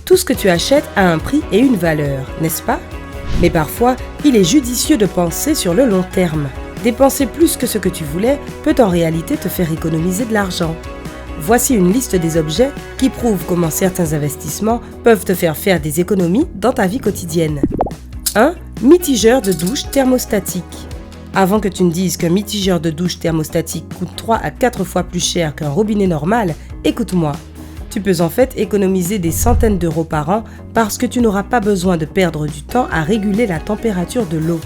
Tout ce que tu achètes a un prix et une valeur, n'est-ce pas? Mais parfois, il est judicieux de penser sur le long terme. Dépenser plus que ce que tu voulais peut en réalité te faire économiser de l'argent. Voici une liste des objets qui prouvent comment certains investissements peuvent te faire des économies dans ta vie quotidienne. 1. Mitigeur de douche thermostatique. Avant que tu ne dises qu'un mitigeur de douche thermostatique coûte 3 à 4 fois plus cher qu'un robinet normal, écoute-moi. Tu peux en fait économiser des centaines d'euros par an parce que tu n'auras pas besoin de perdre du temps à réguler la température de l'eau.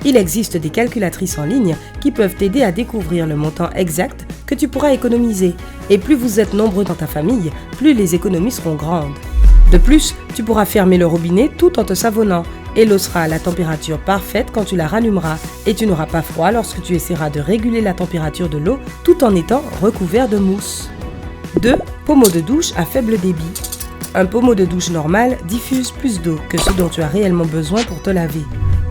Il existe des calculatrices en ligne qui peuvent t'aider à découvrir le montant exact que tu pourras économiser. Et plus vous êtes nombreux dans ta famille, plus les économies seront grandes. De plus, tu pourras fermer le robinet tout en te savonnant et l'eau sera à la température parfaite quand tu la rallumeras et tu n'auras pas froid lorsque tu essaieras de réguler la température de l'eau tout en étant recouvert de mousse. 2. Pommeau de douche à faible débit. Un pommeau de douche normal diffuse plus d'eau que ce dont tu as réellement besoin pour te laver.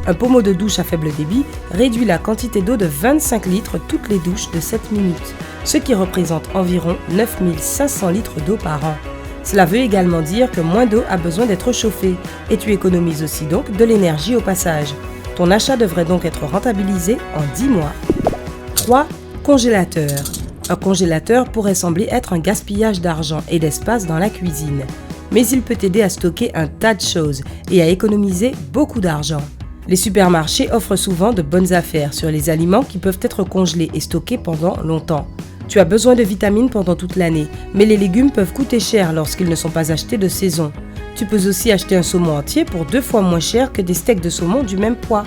Un pommeau de douche à faible débit réduit la quantité d'eau de 25 litres toutes les douches de 7 minutes, ce qui représente environ 9500 litres d'eau par an. Cela veut également dire que moins d'eau a besoin d'être chauffée et tu économises aussi donc de l'énergie au passage. Ton achat devrait donc être rentabilisé en 10 mois. 3. Congélateur. Un congélateur pourrait sembler être un gaspillage d'argent et d'espace dans la cuisine, mais il peut t'aider à stocker un tas de choses et à économiser beaucoup d'argent. Les supermarchés offrent souvent de bonnes affaires sur les aliments qui peuvent être congelés et stockés pendant longtemps. Tu as besoin de vitamines pendant toute l'année, mais les légumes peuvent coûter cher lorsqu'ils ne sont pas achetés de saison. Tu peux aussi acheter un saumon entier pour 2 fois moins cher que des steaks de saumon du même poids.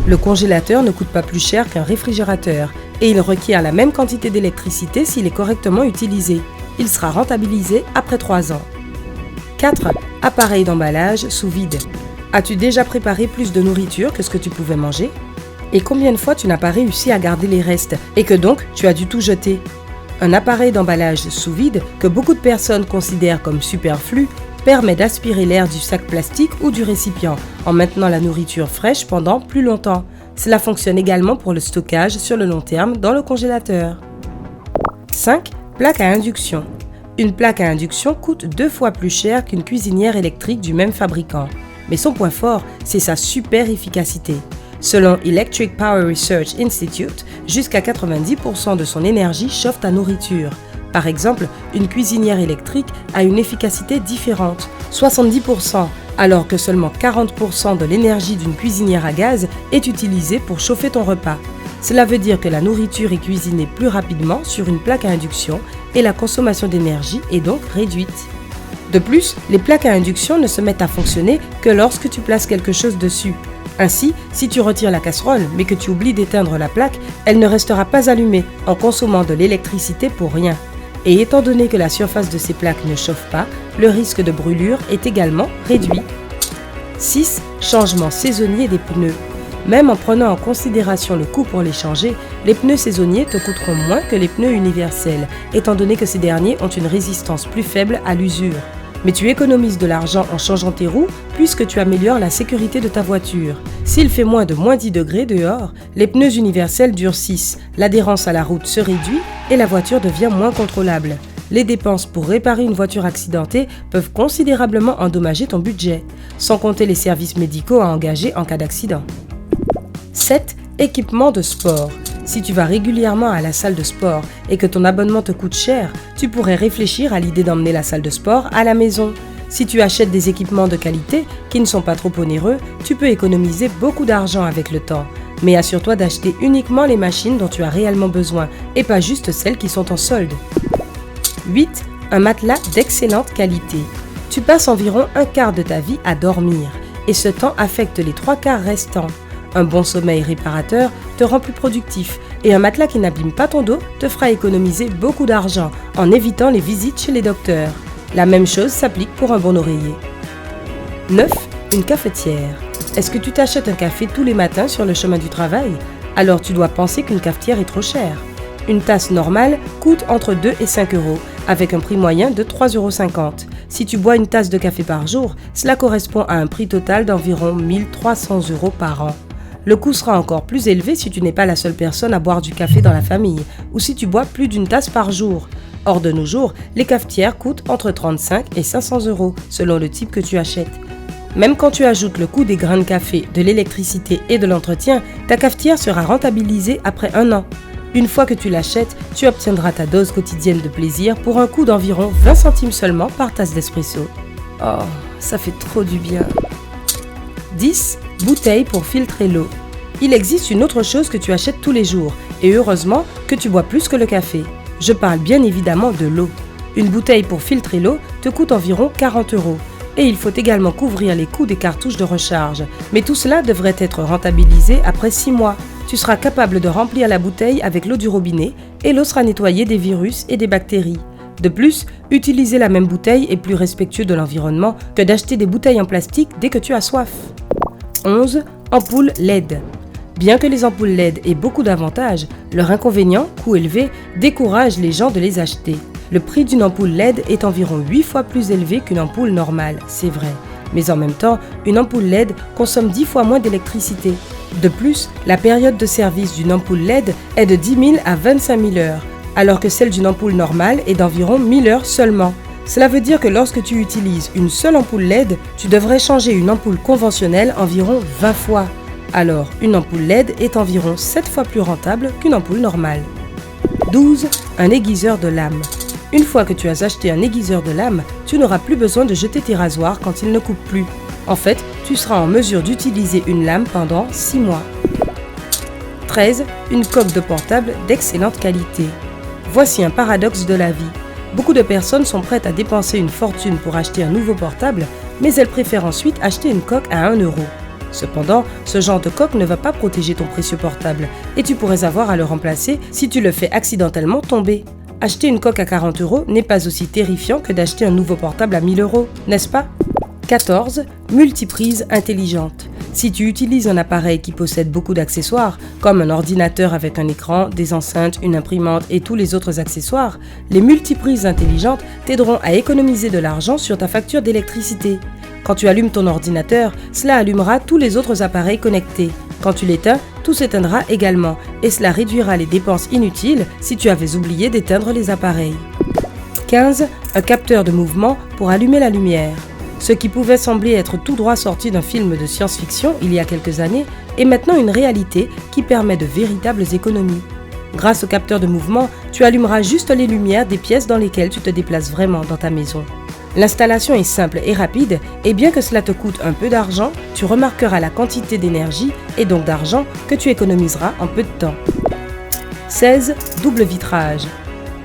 Le congélateur ne coûte pas plus cher qu'un réfrigérateur et il requiert la même quantité d'électricité s'il est correctement utilisé. Il sera rentabilisé après 3 ans. 4. Appareil d'emballage sous vide. As-tu déjà préparé plus de nourriture que ce que tu pouvais manger? Et combien de fois tu n'as pas réussi à garder les restes et que donc tu as dû tout jeter? Un appareil d'emballage sous vide que beaucoup de personnes considèrent comme superflu permet d'aspirer l'air du sac plastique ou du récipient en maintenant la nourriture fraîche pendant plus longtemps. Cela fonctionne également pour le stockage sur le long terme dans le congélateur. 5. Plaque à induction. Une plaque à induction coûte 2 fois plus cher qu'une cuisinière électrique du même fabricant. Mais son point fort, c'est sa super efficacité. Selon Electric Power Research Institute, jusqu'à 90% de son énergie chauffe ta nourriture. Par exemple, une cuisinière électrique a une efficacité différente, 70%, alors que seulement 40% de l'énergie d'une cuisinière à gaz est utilisée pour chauffer ton repas. Cela veut dire que la nourriture est cuisinée plus rapidement sur une plaque à induction et la consommation d'énergie est donc réduite. De plus, les plaques à induction ne se mettent à fonctionner que lorsque tu places quelque chose dessus. Ainsi, si tu retires la casserole mais que tu oublies d'éteindre la plaque, elle ne restera pas allumée en consommant de l'électricité pour rien. Et étant donné que la surface de ces plaques ne chauffe pas, le risque de brûlure est également réduit. 6. Changement saisonnier des pneus. Même en prenant en considération le coût pour les changer, les pneus saisonniers te coûteront moins que les pneus universels, étant donné que ces derniers ont une résistance plus faible à l'usure. Mais tu économises de l'argent en changeant tes roues puisque tu améliores la sécurité de ta voiture. S'il fait moins de -10 degrés dehors, les pneus universels durcissent, l'adhérence à la route se réduit et la voiture devient moins contrôlable. Les dépenses pour réparer une voiture accidentée peuvent considérablement endommager ton budget, sans compter les services médicaux à engager en cas d'accident. 7. Équipement de sport. Si tu vas régulièrement à la salle de sport et que ton abonnement te coûte cher, tu pourrais réfléchir à l'idée d'emmener la salle de sport à la maison. Si tu achètes des équipements de qualité qui ne sont pas trop onéreux, tu peux économiser beaucoup d'argent avec le temps. Mais assure-toi d'acheter uniquement les machines dont tu as réellement besoin et pas juste celles qui sont en solde. 8. Un matelas d'excellente qualité. Tu passes environ un quart de ta vie à dormir et ce temps affecte les 3 quarts restants. Un bon sommeil réparateur te rend plus productif et un matelas qui n'abîme pas ton dos te fera économiser beaucoup d'argent en évitant les visites chez les docteurs. La même chose s'applique pour un bon oreiller. 9. Une cafetière. Est-ce que tu t'achètes un café tous les matins sur le chemin du travail? Alors tu dois penser qu'une cafetière est trop chère. Une tasse normale coûte entre 2 et 5 euros, avec un prix moyen de 3,50 €. Si tu bois une tasse de café par jour, cela correspond à un prix total d'environ 1300 € par an. Le coût sera encore plus élevé si tu n'es pas la seule personne à boire du café dans la famille, ou si tu bois plus d'une tasse par jour. Or de nos jours, les cafetières coûtent entre 35 et 500 € selon le type que tu achètes. Même quand tu ajoutes le coût des grains de café, de l'électricité et de l'entretien, ta cafetière sera rentabilisée après 1 an. Une fois que tu l'achètes, tu obtiendras ta dose quotidienne de plaisir pour un coût d'environ 20 centimes seulement par tasse d'espresso. Oh, ça fait trop du bien. 10. Bouteilles pour filtrer l'eau. Il existe une autre chose que tu achètes tous les jours, et heureusement que tu bois plus que le café. Je parle bien évidemment de l'eau. Une bouteille pour filtrer l'eau te coûte environ 40 €. Et il faut également couvrir les coûts des cartouches de recharge. Mais tout cela devrait être rentabilisé après 6 mois. Tu seras capable de remplir la bouteille avec l'eau du robinet et l'eau sera nettoyée des virus et des bactéries. De plus, utiliser la même bouteille est plus respectueux de l'environnement que d'acheter des bouteilles en plastique dès que tu as soif. 11. Ampoules LED. Bien que les ampoules LED aient beaucoup d'avantages, leur inconvénient, coût élevé, décourage les gens de les acheter. Le prix d'une ampoule LED est environ 8 fois plus élevé qu'une ampoule normale, c'est vrai. Mais en même temps, une ampoule LED consomme 10 fois moins d'électricité. De plus, la période de service d'une ampoule LED est de 10 000 à 25 000 heures, alors que celle d'une ampoule normale est d'environ 1000 heures seulement. Cela veut dire que lorsque tu utilises une seule ampoule LED, tu devrais changer une ampoule conventionnelle environ 20 fois. Alors, une ampoule LED est environ 7 fois plus rentable qu'une ampoule normale. 12. Un aiguiseur de lame. Une fois que tu as acheté un aiguiseur de lame, tu n'auras plus besoin de jeter tes rasoirs quand ils ne coupent plus. En fait, tu seras en mesure d'utiliser une lame pendant 6 mois. 13. Une coque de portable d'excellente qualité. Voici un paradoxe de la vie. Beaucoup de personnes sont prêtes à dépenser une fortune pour acheter un nouveau portable, mais elles préfèrent ensuite acheter une coque à 1 €. Cependant, ce genre de coque ne va pas protéger ton précieux portable et tu pourrais avoir à le remplacer si tu le fais accidentellement tomber. Acheter une coque à 40 € n'est pas aussi terrifiant que d'acheter un nouveau portable à 1000 €, n'est-ce pas ? 14. Multiprise intelligente. Si tu utilises un appareil qui possède beaucoup d'accessoires, comme un ordinateur avec un écran, des enceintes, une imprimante et tous les autres accessoires, les multiprises intelligentes t'aideront à économiser de l'argent sur ta facture d'électricité. Quand tu allumes ton ordinateur, cela allumera tous les autres appareils connectés. Quand tu l'éteins, tout s'éteindra également et cela réduira les dépenses inutiles si tu avais oublié d'éteindre les appareils. 15. Un capteur de mouvement pour allumer la lumière. Ce qui pouvait sembler être tout droit sorti d'un film de science-fiction il y a quelques années est maintenant une réalité qui permet de véritables économies. Grâce au capteur de mouvement, tu allumeras juste les lumières des pièces dans lesquelles tu te déplaces vraiment dans ta maison. L'installation est simple et rapide et bien que cela te coûte un peu d'argent, tu remarqueras la quantité d'énergie et donc d'argent que tu économiseras en peu de temps. 16. Double vitrage.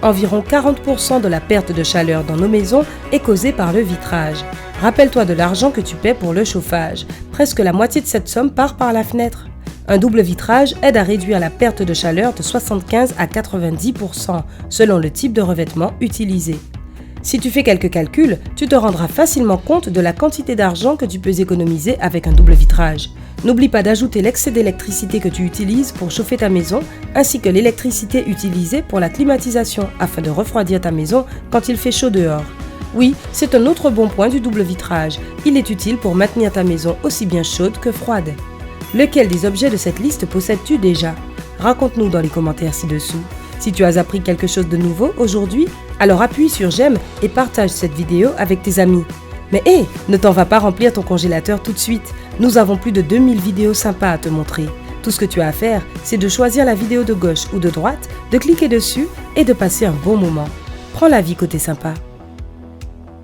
Environ 40% de la perte de chaleur dans nos maisons est causée par le vitrage. Rappelle-toi de l'argent que tu paies pour le chauffage. Presque la moitié de cette somme part par la fenêtre. Un double vitrage aide à réduire la perte de chaleur de 75 à 90% selon le type de revêtement utilisé. Si tu fais quelques calculs, tu te rendras facilement compte de la quantité d'argent que tu peux économiser avec un double vitrage. N'oublie pas d'ajouter l'excès d'électricité que tu utilises pour chauffer ta maison, ainsi que l'électricité utilisée pour la climatisation, afin de refroidir ta maison quand il fait chaud dehors. Oui, c'est un autre bon point du double vitrage. Il est utile pour maintenir ta maison aussi bien chaude que froide. Lequel des objets de cette liste possèdes-tu déjà ? Raconte-nous dans les commentaires ci-dessous. Si tu as appris quelque chose de nouveau aujourd'hui, alors appuie sur j'aime et partage cette vidéo avec tes amis. Mais hé, ne t'en va pas remplir ton congélateur tout de suite. Nous avons plus de 2000 vidéos sympas à te montrer. Tout ce que tu as à faire, c'est de choisir la vidéo de gauche ou de droite, de cliquer dessus et de passer un bon moment. Prends la vie côté sympa.